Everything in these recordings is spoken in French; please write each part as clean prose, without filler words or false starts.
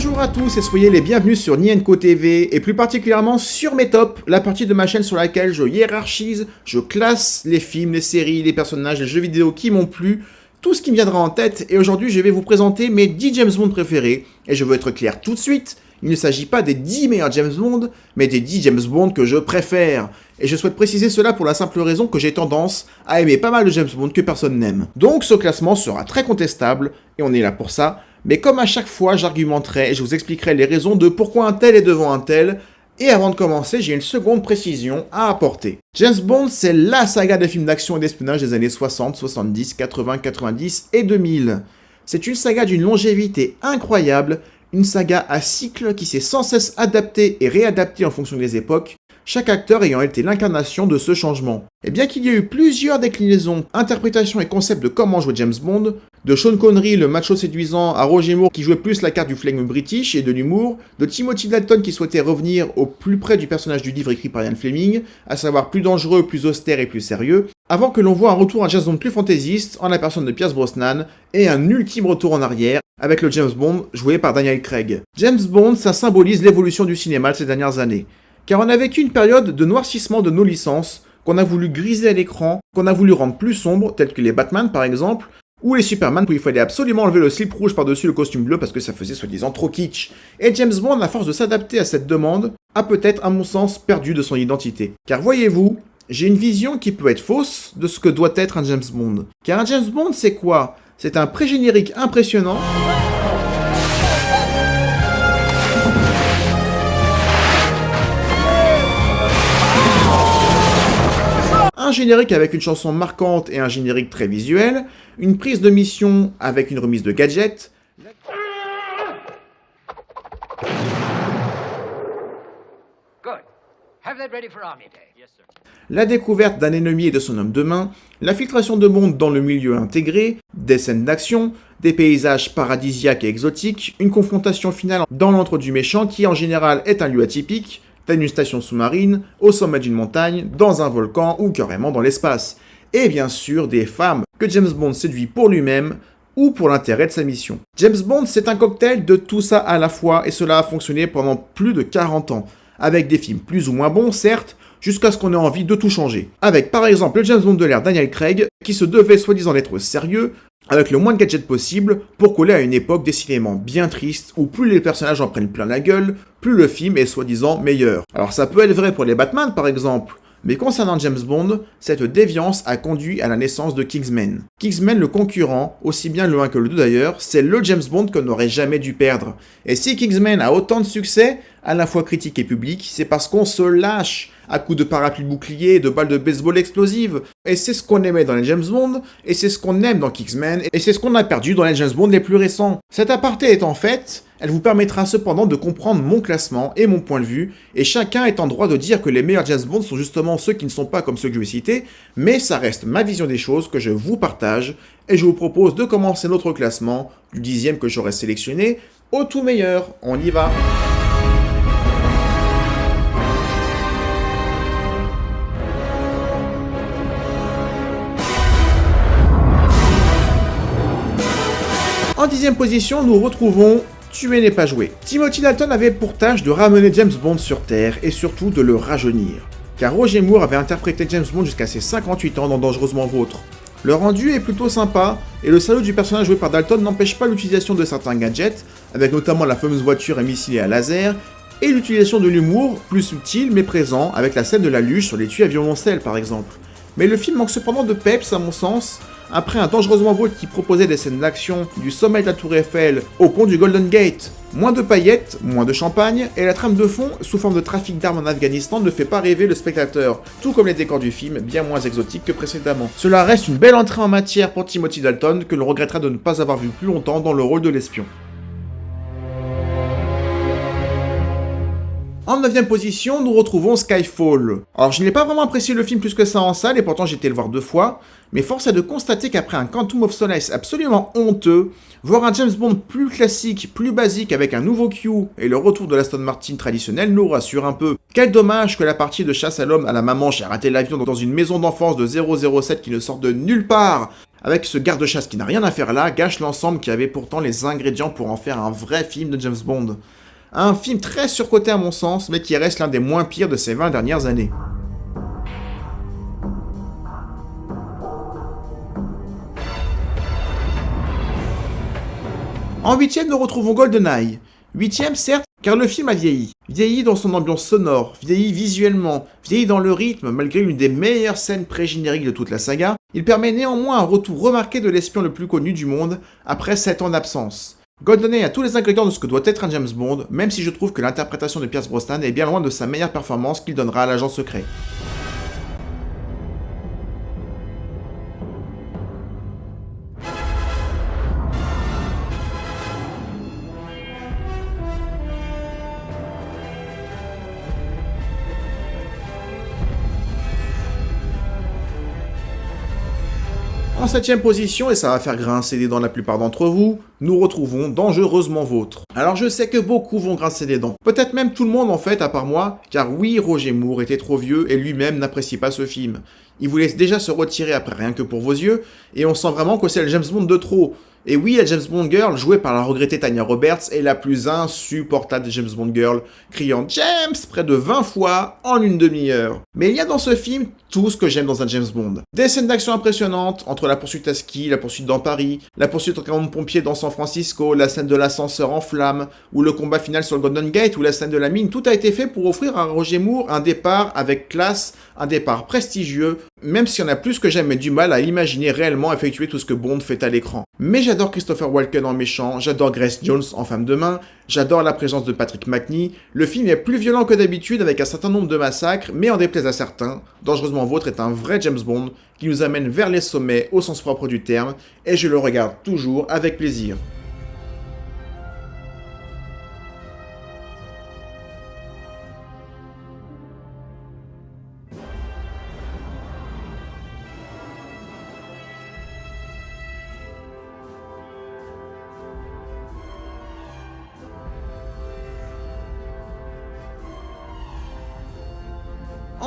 Bonjour à tous et soyez les bienvenus sur Nienko TV et plus particulièrement sur mes tops, la partie de ma chaîne sur laquelle je hiérarchise, je classe les films, les séries, les personnages, les jeux vidéo qui m'ont plu, tout ce qui me viendra en tête. Et aujourd'hui je vais vous présenter mes 10 James Bond préférés et je veux être clair tout de suite, il ne s'agit pas des 10 meilleurs James Bond, mais des 10 James Bond que je préfère. Et je souhaite préciser cela pour la simple raison que j'ai tendance à aimer pas mal de James Bond que personne n'aime. Donc ce classement sera très contestable, et on est là pour ça, mais comme à chaque fois j'argumenterai et je vous expliquerai les raisons de pourquoi un tel est devant un tel, et avant de commencer, j'ai une seconde précision à apporter. James Bond, c'est la saga des films d'action et d'espionnage des années 60, 70, 80, 90 et 2000. C'est une saga d'une longévité incroyable, une saga à cycle qui s'est sans cesse adaptée et réadaptée en fonction des époques, chaque acteur ayant été l'incarnation de ce changement. Et bien qu'il y ait eu plusieurs déclinaisons, interprétations et concepts de comment jouer James Bond, de Sean Connery, le macho séduisant, à Roger Moore qui jouait plus la carte du flegme british et de l'humour, de Timothy Dalton qui souhaitait revenir au plus près du personnage du livre écrit par Ian Fleming, à savoir plus dangereux, plus austère et plus sérieux, avant que l'on voit un retour à James Bond plus fantaisiste en la personne de Pierce Brosnan, et un ultime retour en arrière avec le James Bond joué par Daniel Craig. James Bond, ça symbolise l'évolution du cinéma de ces dernières années. Car on a vécu une période de noircissement de nos licences, qu'on a voulu griser à l'écran, qu'on a voulu rendre plus sombres, tels que les Batman par exemple, ou les Superman où il fallait absolument enlever le slip rouge par-dessus le costume bleu parce que ça faisait soi-disant trop kitsch. Et James Bond, à force de s'adapter à cette demande, a peut-être, à mon sens, perdu de son identité. Car voyez-vous, j'ai une vision qui peut être fausse de ce que doit être un James Bond. Car un James Bond, c'est quoi? C'est un pré-générique impressionnant, un générique avec une chanson marquante et un générique très visuel, une prise de mission avec une remise de gadgets, la découverte d'un ennemi et de son homme de main, l'infiltration de Bond dans le milieu intégré, des scènes d'action, des paysages paradisiaques et exotiques, une confrontation finale dans l'antre du méchant qui en général est un lieu atypique, telle une station sous-marine, au sommet d'une montagne, dans un volcan ou carrément dans l'espace. Et bien sûr des femmes que James Bond séduit pour lui-même ou pour l'intérêt de sa mission. James Bond, c'est un cocktail de tout ça à la fois et cela a fonctionné pendant plus de 40 ans, avec des films plus ou moins bons certes, jusqu'à ce qu'on ait envie de tout changer. Avec par exemple le James Bond de l'ère Daniel Craig, qui se devait soi-disant d'être sérieux, avec le moins de gadgets possible, pour coller à une époque décidément bien triste, où plus les personnages en prennent plein la gueule, plus le film est soi-disant meilleur. Alors ça peut être vrai pour les Batman par exemple, mais concernant James Bond, cette déviance a conduit à la naissance de Kingsman. Kingsman, le concurrent, aussi bien le 1 que le 2 d'ailleurs, c'est le James Bond qu'on n'aurait jamais dû perdre. Et si Kingsman a autant de succès, à la fois critique et public, c'est parce qu'on se lâche à coups de parapluies boucliers et de balles de baseball explosives. Et c'est ce qu'on aimait dans les James Bond, et c'est ce qu'on aime dans Kingsman, et c'est ce qu'on a perdu dans les James Bond les plus récents. Cette aparté étant faite, elle vous permettra cependant de comprendre mon classement et mon point de vue, et chacun est en droit de dire que les meilleurs James Bond sont justement ceux qui ne sont pas comme ceux que je vais citer, mais ça reste ma vision des choses que je vous partage, et je vous propose de commencer notre classement du 10e que j'aurais sélectionné au tout meilleur. On y va! En 10e position, nous retrouvons Tuer n'est pas joué. Timothy Dalton avait pour tâche de ramener James Bond sur Terre et surtout de le rajeunir. Car Roger Moore avait interprété James Bond jusqu'à ses 58 ans dans Dangereusement Vôtre. Le rendu est plutôt sympa, et le salaud du personnage joué par Dalton n'empêche pas l'utilisation de certains gadgets, avec notamment la fameuse voiture à missiles et à laser, et l'utilisation de l'humour, plus subtil mais présent, avec la scène de la luge sur les tuyaux à violoncelle par exemple. Mais le film manque cependant de peps à mon sens, après un Dangereusement Vôtre qui proposait des scènes d'action du sommet de la Tour Eiffel au pont du Golden Gate. Moins de paillettes, moins de champagne, et la trame de fond, sous forme de trafic d'armes en Afghanistan, ne fait pas rêver le spectateur, tout comme les décors du film, bien moins exotiques que précédemment. Cela reste une belle entrée en matière pour Timothy Dalton, que l'on regrettera de ne pas avoir vu plus longtemps dans le rôle de l'espion. En 9e position, nous retrouvons Skyfall. Alors je n'ai pas vraiment apprécié le film plus que ça en salle, et pourtant j'ai été le voir 2 fois, mais force est de constater qu'après un Quantum of Solace absolument honteux, voir un James Bond plus classique, plus basique avec un nouveau Q et le retour de l'Aston Martin traditionnel nous rassure un peu. Quel dommage que la partie de chasse à l'homme à la maman j'ai raté l'avion dans une maison d'enfance de 007 qui ne sort de nulle part, avec ce garde-chasse qui n'a rien à faire là, gâche l'ensemble qui avait pourtant les ingrédients pour en faire un vrai film de James Bond. Un film très surcoté à mon sens, mais qui reste l'un des moins pires de ces 20 dernières années. En huitième, nous retrouvons GoldenEye. Huitième, certes, car le film a vieilli. Vieilli dans son ambiance sonore, vieilli visuellement, vieilli dans le rythme, malgré l'une des meilleures scènes pré-génériques de toute la saga, il permet néanmoins un retour remarqué de l'espion le plus connu du monde, après 7 ans d'absence. GoldenEye a tous les ingrédients de ce que doit être un James Bond, même si je trouve que l'interprétation de Pierce Brosnan est bien loin de sa meilleure performance qu'il donnera à l'agent secret. En septième position, et ça va faire grincer des dents la plupart d'entre vous, nous retrouvons Dangereusement Vôtre. Alors je sais que beaucoup vont grincer des dents. Peut-être même tout le monde en fait, à part moi, car oui, Roger Moore était trop vieux et lui-même n'apprécie pas ce film. Il voulait déjà se retirer après Rien que pour vos yeux, et on sent vraiment que c'est le James Bond de trop. Et oui, la James Bond Girl, jouée par la regrettée Tanya Roberts, est la plus insupportable des James Bond Girls, criant James près de 20 fois en une demi-heure. Mais il y a dans ce film tout ce que j'aime dans un James Bond. Des scènes d'action impressionnantes, entre la poursuite à ski, la poursuite dans Paris, la poursuite en camion de pompiers dans San Francisco, la scène de l'ascenseur en flammes, ou le combat final sur le Golden Gate, ou la scène de la mine, tout a été fait pour offrir à Roger Moore un départ avec classe, un départ prestigieux, même si on a plus que jamais du mal à imaginer réellement effectuer tout ce que Bond fait à l'écran. Mais j'adore Christopher Walken en méchant, j'adore Grace Jones en femme de main, j'adore la présence de Patrick McNee, le film est plus violent que d'habitude avec un certain nombre de massacres, mais en déplaise à certains, Dangereusement Vôtre est un vrai James Bond qui nous amène vers les sommets au sens propre du terme, et je le regarde toujours avec plaisir.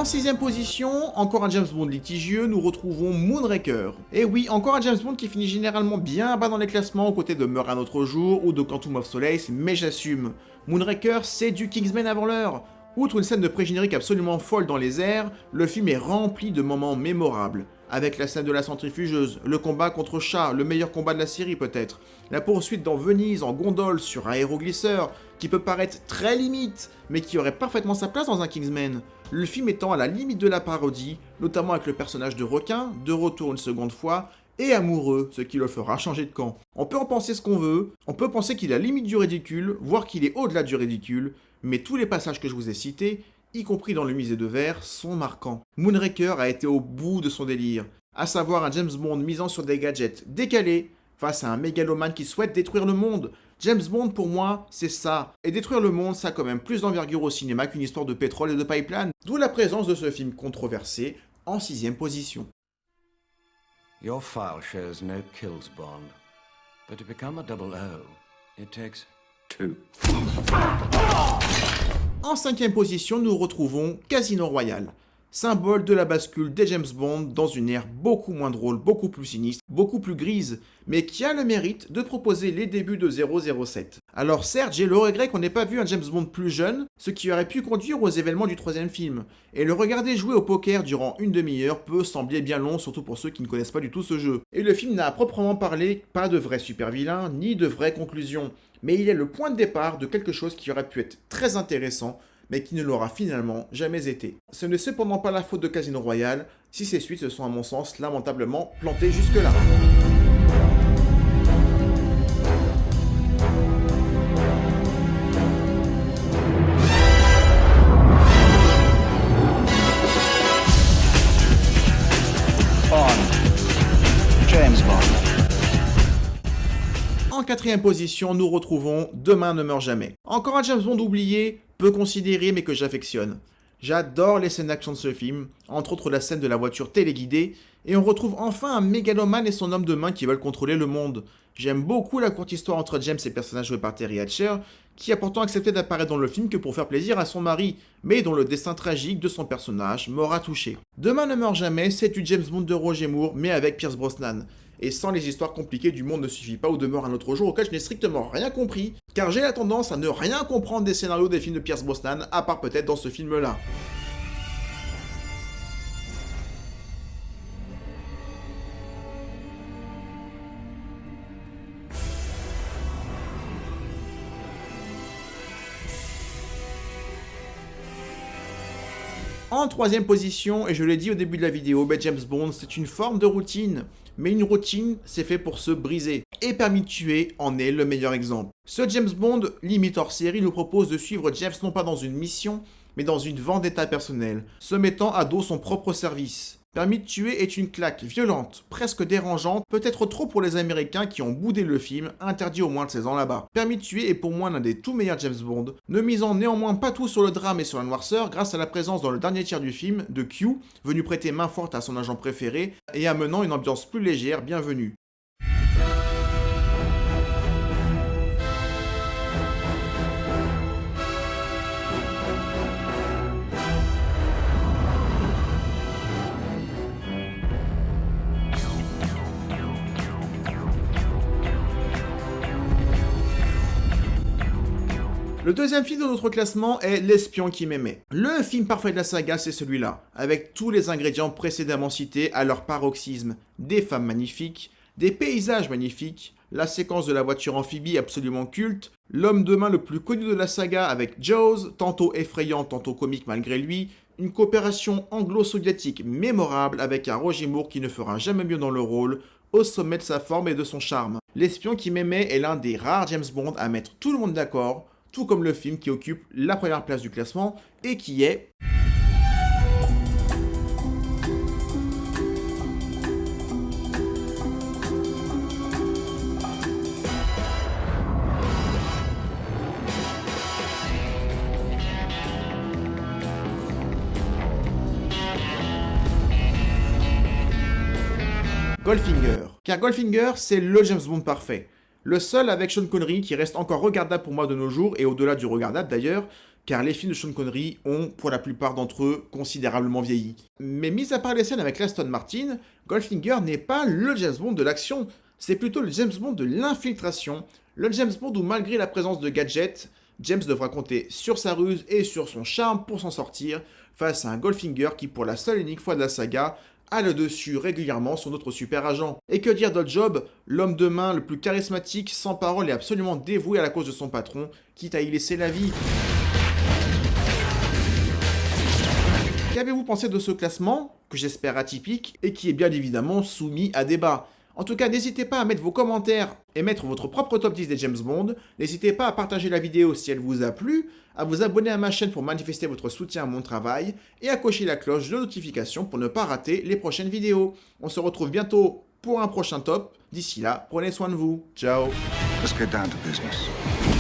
En sixième position, encore un James Bond litigieux, nous retrouvons Moonraker. Et oui, encore un James Bond qui finit généralement bien bas dans les classements aux côtés de Meurt un autre jour ou de Quantum of Solace, mais j'assume. Moonraker, c'est du Kingsman avant l'heure. Outre une scène de pré-générique absolument folle dans les airs, le film est rempli de moments mémorables. Avec la scène de la centrifugeuse, le combat contre Chat, le meilleur combat de la série peut-être, la poursuite dans Venise en gondole sur un aéroglisseur, qui peut paraître très limite, mais qui aurait parfaitement sa place dans un Kingsman. Le film étant à la limite de la parodie, notamment avec le personnage de requin, de retour une seconde fois, et amoureux, ce qui le fera changer de camp. On peut en penser ce qu'on veut, on peut penser qu'il est à la limite du ridicule, voire qu'il est au-delà du ridicule, mais tous les passages que je vous ai cités, y compris dans le musée de verre, sont marquants. Moonraker a été au bout de son délire, à savoir un James Bond misant sur des gadgets décalés, face à un mégalomane qui souhaite détruire le monde. James Bond, pour moi, c'est ça. Et détruire le monde, ça a quand même plus d'envergure au cinéma qu'une histoire de pétrole et de pipeline. D'où la présence de ce film controversé en sixième position. Your file shows no kills, Bond. But to become a 00, it takes 2. En cinquième position, nous retrouvons Casino Royale. Symbole de la bascule des James Bond dans une ère beaucoup moins drôle, beaucoup plus sinistre, beaucoup plus grise, mais qui a le mérite de proposer les débuts de 007. Alors certes, j'ai le regret qu'on n'ait pas vu un James Bond plus jeune, ce qui aurait pu conduire aux événements du troisième film. Et le regarder jouer au poker durant une demi-heure peut sembler bien long, surtout pour ceux qui ne connaissent pas du tout ce jeu. Et le film n'a à proprement parler pas de vrai super vilain, ni de vraie conclusion, mais il est le point de départ de quelque chose qui aurait pu être très intéressant, mais qui ne l'aura finalement jamais été. Ce n'est cependant pas la faute de Casino Royale, si ces suites se sont à mon sens lamentablement plantées jusque-là. James Bond. En quatrième position, nous retrouvons Demain ne meurt jamais. Encore un James Bond oublié, peu considéré mais que j'affectionne. J'adore les scènes d'action de ce film, entre autres la scène de la voiture téléguidée, et on retrouve enfin un mégalomane et son homme de main qui veulent contrôler le monde. J'aime beaucoup la courte histoire entre James et le personnage joué par Terry Hatcher, qui a pourtant accepté d'apparaître dans le film que pour faire plaisir à son mari, mais dont le destin tragique de son personnage m'aura touché. Demain ne meurt jamais, c'est du James Bond de Roger Moore, mais avec Pierce Brosnan. et sans les histoires compliquées du monde ne suffit pas ou demeure un autre jour auquel je n'ai strictement rien compris, car j'ai la tendance à ne rien comprendre des scénarios des films de Pierce Brosnan, à part peut-être dans ce film-là. En troisième position, et je l'ai dit au début de la vidéo, James Bond, c'est une forme de routine. Mais une routine, c'est fait pour se briser. Et Permis de tuer en est le meilleur exemple. Ce James Bond, limite hors série, nous propose de suivre James non pas dans une mission, mais dans une vendetta personnelle, se mettant à dos son propre service. Permis de tuer est une claque violente, presque dérangeante, peut-être trop pour les Américains qui ont boudé le film, interdit au moins de 16 ans là-bas. Permis de tuer est pour moi l'un des tout meilleurs James Bond, ne misant néanmoins pas tout sur le drame et sur la noirceur grâce à la présence dans le dernier tiers du film de Q, venu prêter main forte à son agent préféré et amenant une ambiance plus légère bienvenue. Le deuxième film de notre classement est L'espion qui m'aimait. Le film parfait de la saga, c'est celui-là, avec tous les ingrédients précédemment cités à leur paroxysme. Des femmes magnifiques, des paysages magnifiques, la séquence de la voiture amphibie absolument culte, l'homme de main le plus connu de la saga avec Jaws, tantôt effrayant, tantôt comique malgré lui, une coopération anglo-soviétique mémorable avec un Roger Moore qui ne fera jamais mieux dans le rôle, au sommet de sa forme et de son charme. L'espion qui m'aimait est l'un des rares James Bond à mettre tout le monde d'accord, tout comme le film qui occupe la première place du classement et qui est... Goldfinger. Car Goldfinger, c'est le James Bond parfait. Le seul avec Sean Connery qui reste encore regardable pour moi de nos jours, et au-delà du regardable d'ailleurs, car les films de Sean Connery ont, pour la plupart d'entre eux, considérablement vieilli. Mais mis à part les scènes avec Aston Martin, Goldfinger n'est pas le James Bond de l'action, c'est plutôt le James Bond de l'infiltration, le James Bond où malgré la présence de gadgets, James devra compter sur sa ruse et sur son charme pour s'en sortir, face à un Goldfinger qui pour la seule et unique fois de la saga, a le dessus régulièrement sur notre super agent. Et que dire d'Oddjob, l'homme de main le plus charismatique, sans parole et absolument dévoué à la cause de son patron, quitte à y laisser la vie. Qu'avez-vous pensé de ce classement, que j'espère atypique, et qui est bien évidemment soumis à débat? En tout cas, n'hésitez pas à mettre vos commentaires et mettre votre propre top 10 des James Bond. N'hésitez pas à partager la vidéo si elle vous a plu, à vous abonner à ma chaîne pour manifester votre soutien à mon travail et à cocher la cloche de notification pour ne pas rater les prochaines vidéos. On se retrouve bientôt pour un prochain top. D'ici là, prenez soin de vous. Ciao. Let's get down to business.